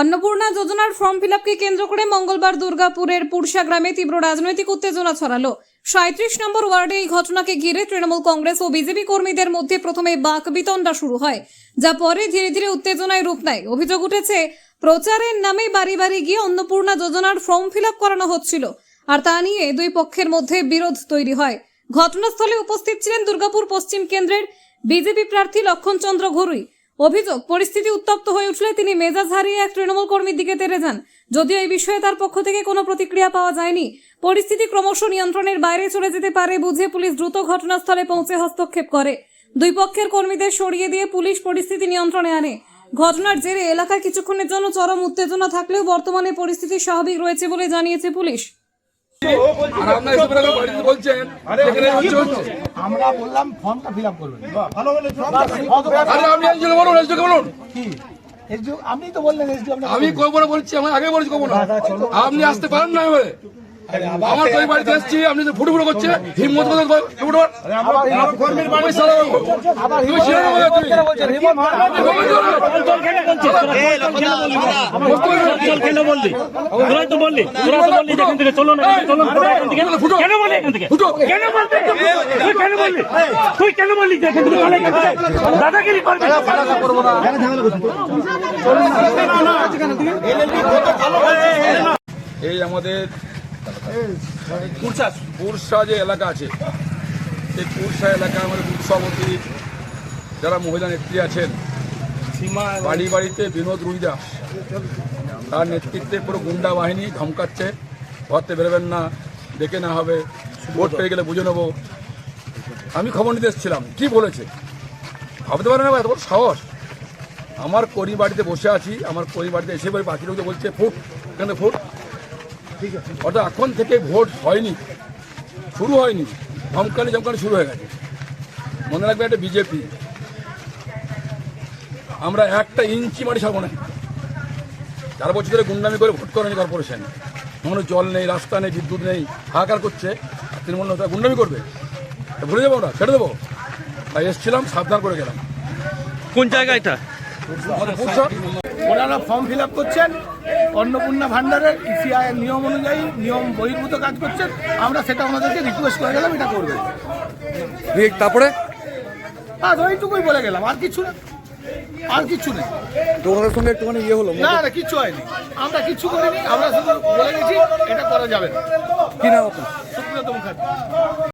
অন্নপূর্ণা যোজনার ফর্ম ফিলআপকে কেন্দ্র করে মঙ্গলবার দুর্গাপুরের পুরসা গ্রামে তীব্র রাজনৈতিক উত্তেজনা ছড়ালো। 37 নম্বর ওয়ার্ডে এই ঘটনাকে ঘিরে তৃণমূল কংগ্রেস ও বিজেপি কর্মীদের মধ্যে প্রথমে বাকবিতণ্ডা শুরু হয়, যা পরে ধীরে ধীরে উত্তেজনায় রূপ নেয়। অভিযোগ উঠেছে, প্রচারের নামে বাড়ি বাড়ি গিয়ে অন্নপূর্ণা যোজনার ফর্ম ফিলআপ করানো হচ্ছিল, আর তা নিয়ে দুই পক্ষের মধ্যে বিরোধ তৈরি হয়। ঘটনাস্থলে উপস্থিত ছিলেন দুর্গাপুর পশ্চিম কেন্দ্রের বিজেপি প্রার্থী লক্ষণ চন্দ্র ঘরুই। অভিযোগ, পরিস্থিতি উত্তপ্ত হয়ে উঠলে তিনি মেজাজ হারিয়ে এক তৃণমূল কর্মীর দিকে তেড়ে যান। যদিও এই বিষয়ে তার পক্ষ থেকে কোনো প্রতিক্রিয়া পাওয়া যায়নি। পরিস্থিতি ক্রমশ নিয়ন্ত্রণের বাইরে চলে যেতে পারে বুঝে পুলিশ দ্রুত ঘটনাস্থলে পৌঁছে হস্তক্ষেপ করে। দুই পক্ষের কর্মীদের সরিয়ে দিয়ে পুলিশ পরিস্থিতি নিয়ন্ত্রণে আনে। ঘটনার জেরে এলাকায় কিছুক্ষণের জন্য চরম উত্তেজনা থাকলেও বর্তমানে পরিস্থিতি স্বাভাবিক রয়েছে বলে জানিয়েছে পুলিশ। আমরা বললাম ফর্মটা ফিল আপ করবেন। আপনি তো বললেন আমি কবে বলছি, আমি আগে বলছি কব না, আপনি আসতে পারেন না। আমার কই বাড়িতে এসেছি, আপনি তো ফুটফুটো করছে হিম্মত করে এই আমাদের পুরসা যে এলাকা আছে, সেই পুরসা এলাকায় আমাদের বুথ সভাপতি যারা মহিলা নেত্রী আছেন, বাড়ি বাড়িতে বিনোদ রুইদাস তার নেতৃত্বে পুরো গুন্ডা বাহিনী ধমকাচ্ছে, ঘরতে বেরোবেন না, দেখে না হবে, ভোট পেয়ে গেলে বুঝে নেবো। আমি খবর নিতে এসেছিলাম, কি বলেছে ভাবতে পারে না, এত বড় সাহস। আমার করি বাড়িতে বসে আছি, আমার করি বাড়িতে এসে বাকি লোকদের বলছে ফুট, এখানে ফুট। অর্থাৎ এখন থেকে ভোট হয়নি, শুরু হয়নি, ধমকানি শুরু হয়ে গেছে। মনে রাখবে, একটা বিজেপি, আমরা একটা ইঞ্চি মাটি ছাড়বো না। 4 বছর ধরে গুন্ডামি করে ভোট করেনি কর্পোরেশন, কোনো জল নেই, রাস্তা নেই, বিদ্যুৎ নেই, হাহাকার করছে। তৃণমূল নেতা গুন্ডামি করবে, ভুলে যাবো না, ছেড়ে দেবো। তাই এসেছিলাম, সাবধান করে গেলাম। কোন জায়গা এটা? ওনারা ফর্ম ফিল আপ করছেন, অন্নপূর্ণা ভান্ডারের ইসিআইয়ের নিয়ম অনুযায়ী নিয়ম বহির্ভূত কাজ করছেন। আমরা সেটা ওনাদেরকে রিকোয়েস্ট করে গেলাম, এটা করবে। তারপরে ওইটুকুই বলে গেলাম, আর কিছু না, আর কিছু নেই। তোমাদের সঙ্গে একটুখানি ইয়ে হলো না, কিচ্ছু হয়নি, আমরা কিচ্ছু করিনি। আমরা শুধু বলে গেছি এটা করা যাবে না। কি নাম আপনার? সুব্রত মুখার্জি।